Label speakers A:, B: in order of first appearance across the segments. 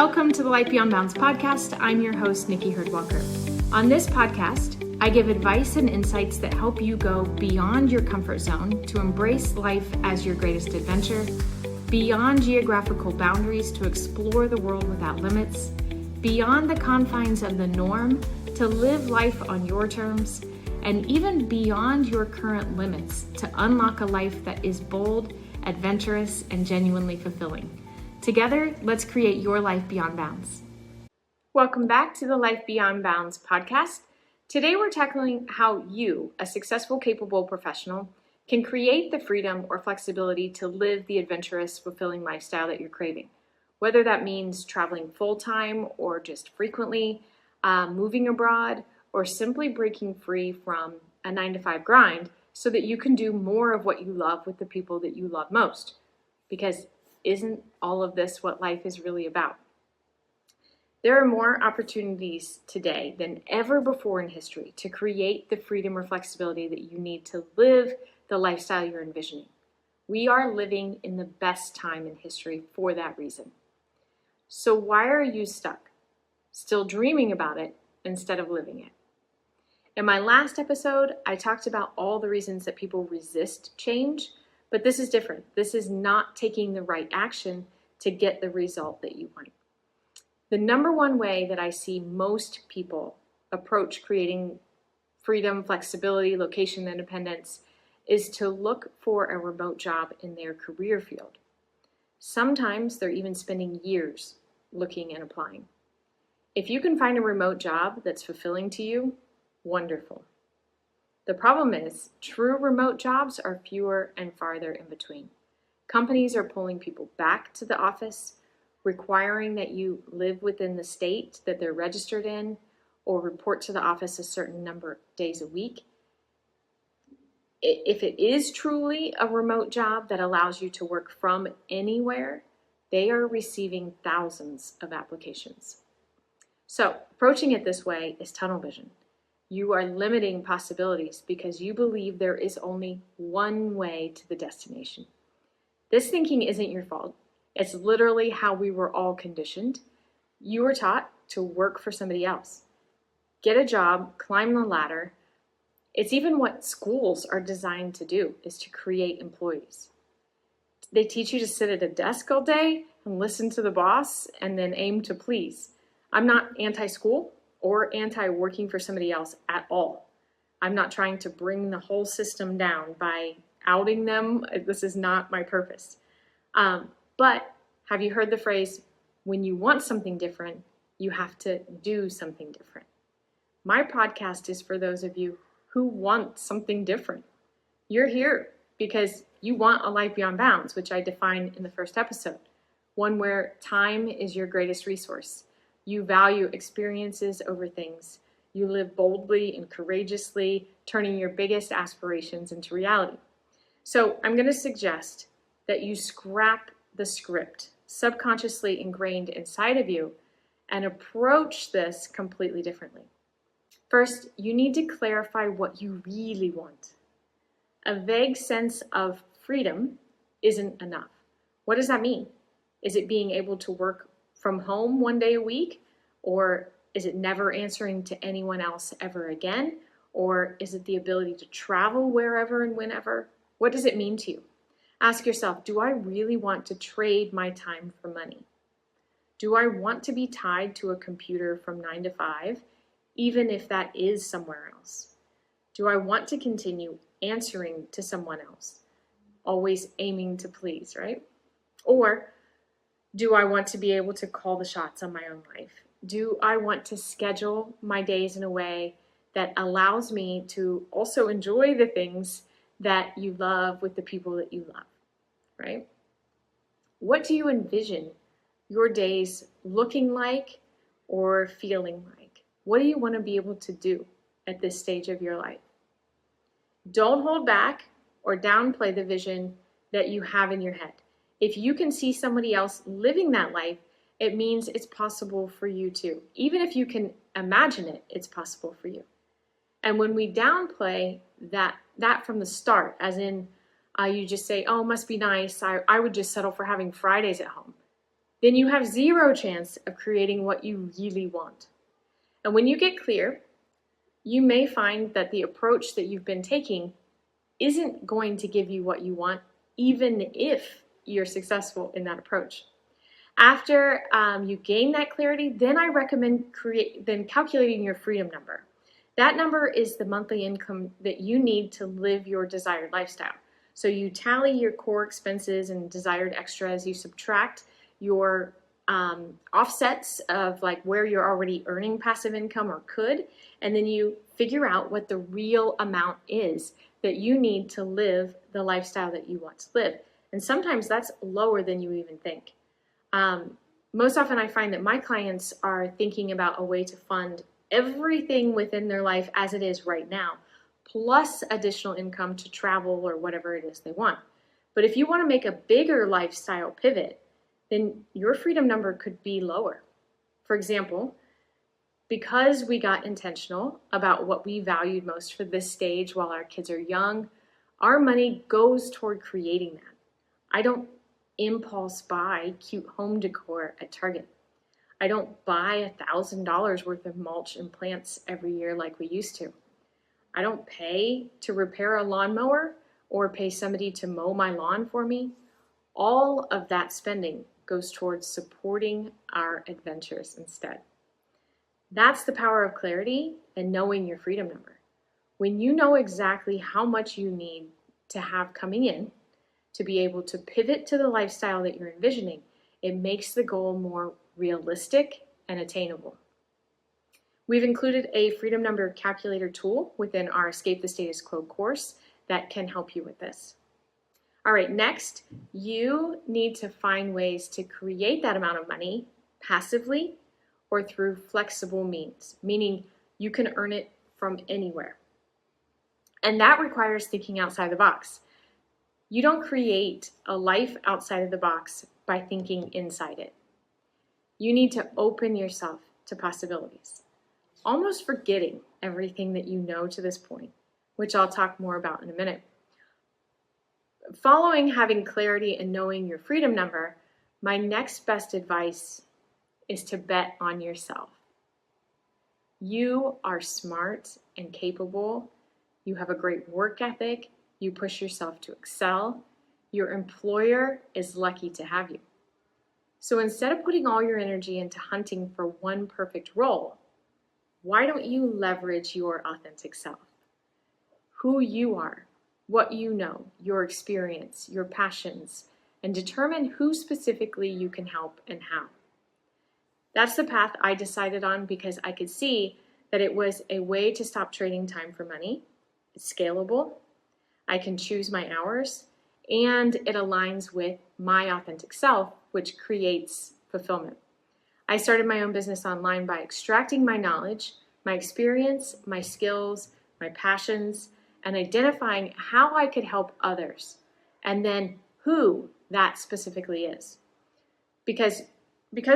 A: Welcome to the Life Beyond Bounds podcast. I'm your host, Nicki Herd-Walker. On this podcast, I give advice and insights that help you go beyond your comfort zone to embrace life as your greatest adventure, beyond geographical boundaries to explore the world without limits, beyond the confines of the norm to live life on your terms, and even beyond your current limits to unlock a life that is bold, adventurous, and genuinely fulfilling. Together, let's create your life beyond bounds. Welcome back to the Life Beyond Bounds podcast. Today we're tackling how you, a successful, capable professional, can create the freedom or flexibility to live the adventurous, fulfilling lifestyle that you're craving. Whether that means traveling full-time or just frequently, moving abroad, or simply breaking free from a 9-to-5 grind so that you can do more of what you love with the people that you love most. Because isn't all of this what life is really about? There are more opportunities today than ever before in history to create the freedom or flexibility that you need to live the lifestyle you're envisioning. We are living in the best time in history for that reason. So why are you stuck, still dreaming about it instead of living it? In my last episode, I talked about all the reasons that people resist change, but this is different. This is not taking the right action to get the result that you want. The number one way that I see most people approach creating freedom, flexibility, location independence is to look for a remote job in their career field. Sometimes they're even spending years looking and applying. If you can find a remote job that's fulfilling to you, wonderful. The problem is, true remote jobs are fewer and farther in between. Companies are pulling people back to the office, requiring that you live within the state that they're registered in or report to the office a certain number of days a week. If it is truly a remote job that allows you to work from anywhere, they are receiving thousands of applications. So approaching it this way is tunnel vision. You are limiting possibilities because you believe there is only one way to the destination. This thinking isn't your fault. It's literally how we were all conditioned. You were taught to work for somebody else. Get a job, climb the ladder. It's even what schools are designed to do, is to create employees. They teach you to sit at a desk all day and listen to the boss and then aim to please. I'm not anti-school or anti-working for somebody else at all. I'm not trying to bring the whole system down by outing them. This is not my purpose. But have you heard the phrase, when you want something different, you have to do something different? My podcast is for those of you who want something different. You're here because you want a life beyond bounds, which I defined in the first episode. One where time is your greatest resource. You value experiences over things. You live boldly and courageously, turning your biggest aspirations into reality. So I'm going to suggest that you scrap the script subconsciously ingrained inside of you and approach this completely differently. First, you need to clarify what you really want. A vague sense of freedom isn't enough. What does that mean? Is it being able to work from home one day a week? Or is it never answering to anyone else ever again? Or is it the ability to travel wherever and whenever? What does it mean to you? Ask yourself, do I really want to trade my time for money? Do I want to be tied to a computer from 9 to 5, even if that is somewhere else? Do I want to continue answering to someone else, always aiming to please, right? Or do I want to be able to call the shots on my own life? Do I want to schedule my days in a way that allows me to also enjoy the things that you love with the people that you love, right? What do you envision your days looking like or feeling like? What do you want to be able to do at this stage of your life? Don't hold back or downplay the vision that you have in your head. If you can see somebody else living that life, it means it's possible for you too. Even if you can imagine it, it's possible for you. And when we downplay that from the start, as in you just say, oh, it must be nice. I would just settle for having Fridays at home. then you have zero chance of creating what you really want. And when you get clear, you may find that the approach that you've been taking isn't going to give you what you want, even if you're successful in that approach. After you gain that clarity, then I recommend calculating your freedom number. That number is the monthly income that you need to live your desired lifestyle. So you tally your core expenses and desired extras, you subtract your offsets of like where you're already earning passive income or could, and then you figure out what the real amount is that you need to live the lifestyle that you want to live. And sometimes that's lower than you even think. Most often I find that my clients are thinking about a way to fund everything within their life as it is right now, plus additional income to travel or whatever it is they want. But if you want to make a bigger lifestyle pivot, then your freedom number could be lower. For example, because we got intentional about what we valued most for this stage while our kids are young, our money goes toward creating that. I don't impulse buy cute home decor at Target. I don't buy $1,000 worth of mulch and plants every year like we used to. I don't pay to repair a lawnmower or pay somebody to mow my lawn for me. All of that spending goes towards supporting our adventures instead. That's the power of clarity and knowing your freedom number. When you know exactly how much you need to have coming in to be able to pivot to the lifestyle that you're envisioning, it makes the goal more realistic and attainable. We've included a freedom number calculator tool within our Escape the Status Quo course that can help you with this. All right, next, you need to find ways to create that amount of money passively or through flexible means, meaning you can earn it from anywhere. And that requires thinking outside the box. You don't create a life outside of the box by thinking inside it. You need to open yourself to possibilities, almost forgetting everything that you know to this point, which I'll talk more about in a minute. Following having clarity and knowing your freedom number, my next best advice is to bet on yourself. You are smart and capable. You have a great work ethic. You push yourself to excel. Your employer is lucky to have you. So instead of putting all your energy into hunting for one perfect role, why don't you leverage your authentic self? Who you are, what you know, your experience, your passions, and determine who specifically you can help and how. That's the path I decided on because I could see that it was a way to stop trading time for money. It's scalable. I can choose my hours, and it aligns with my authentic self, which creates fulfillment. I started my own business online by extracting my knowledge, my experience, my skills, my passions, and identifying how I could help others, and then who that specifically is. Because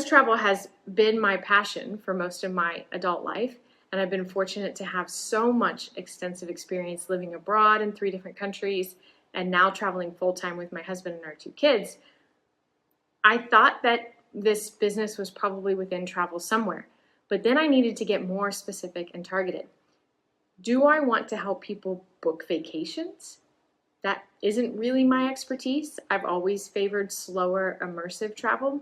A: travel has been my passion for most of my adult life, and I've been fortunate to have so much extensive experience living abroad in 3 different countries and now traveling full-time with my husband and our 2 kids, I thought that this business was probably within travel somewhere, but then I needed to get more specific and targeted. Do I want to help people book vacations? That isn't really my expertise. I've always favored slower, immersive travel.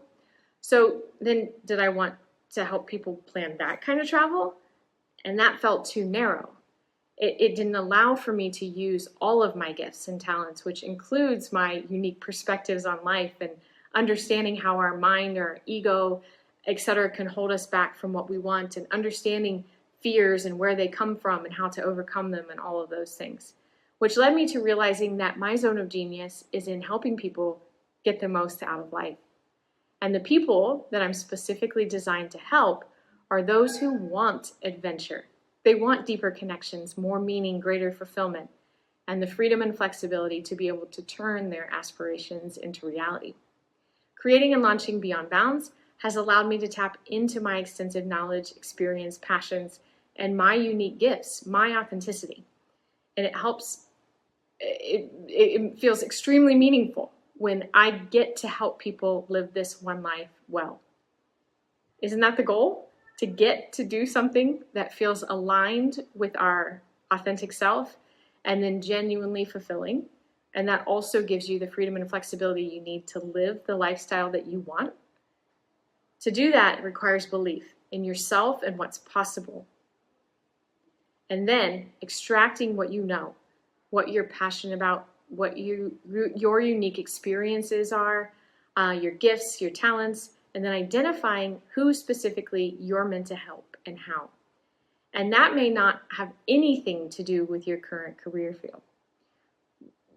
A: So then did I want to help people plan that kind of travel? And that felt too narrow. It didn't allow for me to use all of my gifts and talents, which includes my unique perspectives on life and understanding how our mind or our ego, etc., can hold us back from what we want, and understanding fears and where they come from and how to overcome them and all of those things, which led me to realizing that my zone of genius is in helping people get the most out of life. And the people that I'm specifically designed to help are those who want adventure. They want deeper connections, more meaning, greater fulfillment, and the freedom and flexibility to be able to turn their aspirations into reality. Creating and launching Beyond Bounds has allowed me to tap into my extensive knowledge, experience, passions, and my unique gifts, my authenticity. And it feels extremely meaningful when I get to help people live this one life well. Isn't that the goal? To get to do something that feels aligned with our authentic self and then genuinely fulfilling. And that also gives you the freedom and flexibility you need to live the lifestyle that you want. To do that requires belief in yourself and what's possible. And then extracting what you know, what you're passionate about, what your unique experiences are, your gifts, your talents, and then identifying who specifically you're meant to help and how. And that may not have anything to do with your current career field.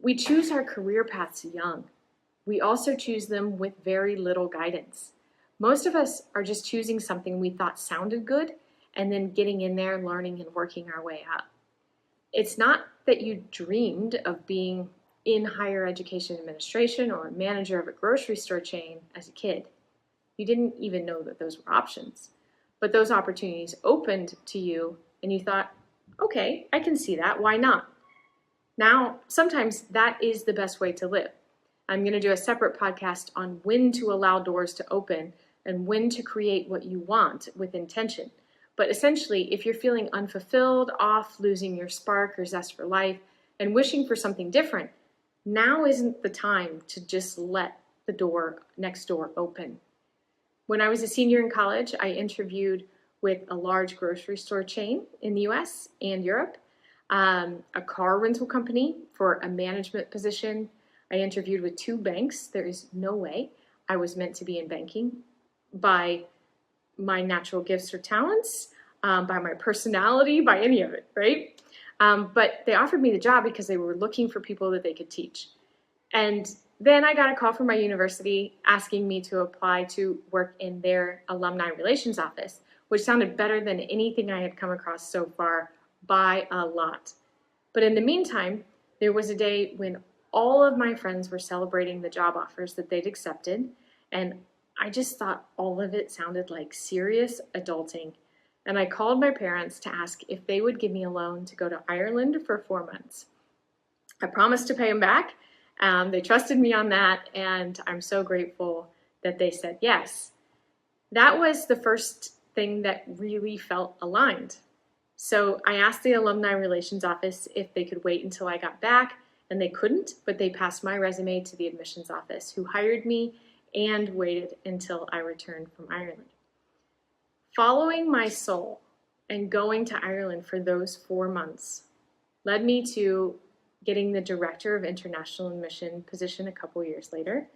A: We choose our career paths young. We also choose them with very little guidance. Most of us are just choosing something we thought sounded good and then getting in there, learning and working our way up. It's not that you dreamed of being in higher education administration or a manager of a grocery store chain as a kid. You didn't even know that those were options. But those opportunities opened to you and you thought, okay, I can see that. Why not? Now, sometimes that is the best way to live. I'm going to do a separate podcast on when to allow doors to open and when to create what you want with intention. But essentially, if you're feeling unfulfilled, off, losing your spark or zest for life, and wishing for something different, now isn't the time to just let the door next door open. When I was a senior in college, I interviewed with a large grocery store chain in the US and Europe, a car rental company for a management position. I interviewed with 2 banks. There is no way I was meant to be in banking by my natural gifts or talents, by my personality, by any of it, right? But they offered me the job because they were looking for people that they could teach. And then I got a call from my university asking me to apply to work in their alumni relations office, which sounded better than anything I had come across so far by a lot. But in the meantime, there was a day when all of my friends were celebrating the job offers that they'd accepted, and I just thought all of it sounded like serious adulting. And I called my parents to ask if they would give me a loan to go to Ireland for 4 months. I promised to pay them back. They trusted me on that, and I'm so grateful that they said yes. That was the first thing that really felt aligned. So I asked the Alumni Relations Office if they could wait until I got back, and they couldn't, but they passed my resume to the admissions office, who hired me and waited until I returned from Ireland. Following my soul and going to Ireland for those 4 months led me to getting the Director of International Admission position a couple years later.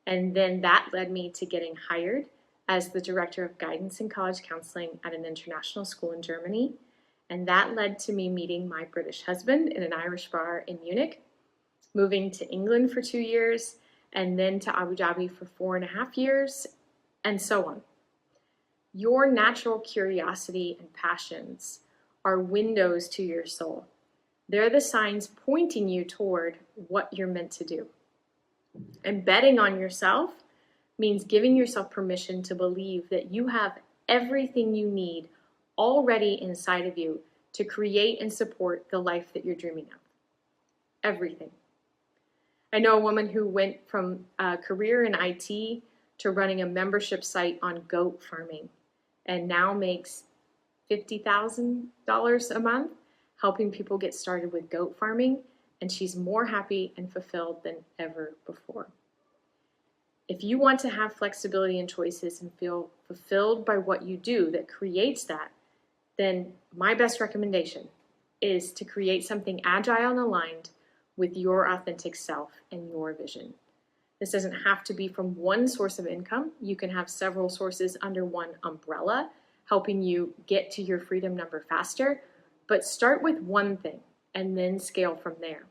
A: And then that led me to getting hired as the Director of Guidance and College Counseling at an international school in Germany. And that led to me meeting my British husband in an Irish bar in Munich, moving to England for 2 years, and then to Abu Dhabi for 4.5 years, and so on. Your natural curiosity and passions are windows to your soul. They're the signs pointing you toward what you're meant to do. And betting on yourself means giving yourself permission to believe that you have everything you need already inside of you to create and support the life that you're dreaming of. Everything. I know a woman who went from a career in IT to running a membership site on goat farming and now makes $50,000 a month helping people get started with goat farming, and she's more happy and fulfilled than ever before. If you want to have flexibility and choices and feel fulfilled by what you do that creates that, then my best recommendation is to create something agile and aligned with your authentic self and your vision. This doesn't have to be from one source of income. You can have several sources under one umbrella, helping you get to your freedom number faster, but start with one thing and then scale from there.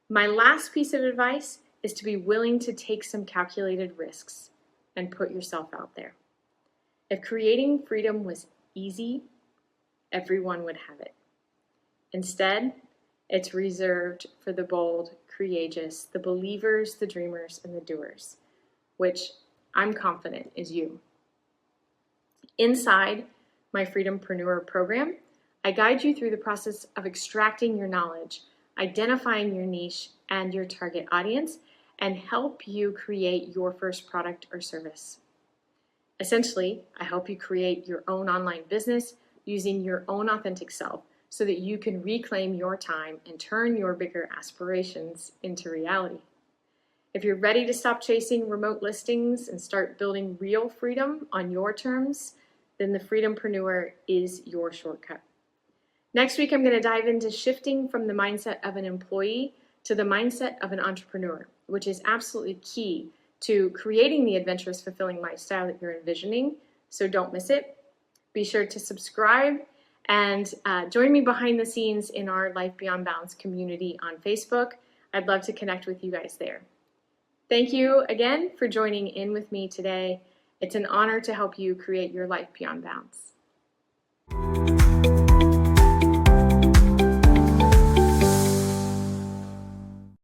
A: My last piece of advice is to be willing to take some calculated risks and put yourself out there. If creating freedom was easy, everyone would have it. Instead, it's reserved for the bold, courageous, the believers, the dreamers, and the doers, which I'm confident is you. Inside my Freedompreneur program, I guide you through the process of extracting your knowledge, identifying your niche and your target audience, and help you create your first product or service. Essentially, I help you create your own online business using your own authentic self so that you can reclaim your time and turn your bigger aspirations into reality. If you're ready to stop chasing remote listings and start building real freedom on your terms, then the Freedompreneur is your shortcut. Next week, I'm going to dive into shifting from the mindset of an employee to the mindset of an entrepreneur, which is absolutely key to creating the adventurous, fulfilling lifestyle that you're envisioning. So don't miss it. Be sure to subscribe and join me behind the scenes in our Life Beyond Bounds community on Facebook. I'd love to connect with you guys there. Thank you again for joining in with me today. It's an honor to help you create your life beyond bounds.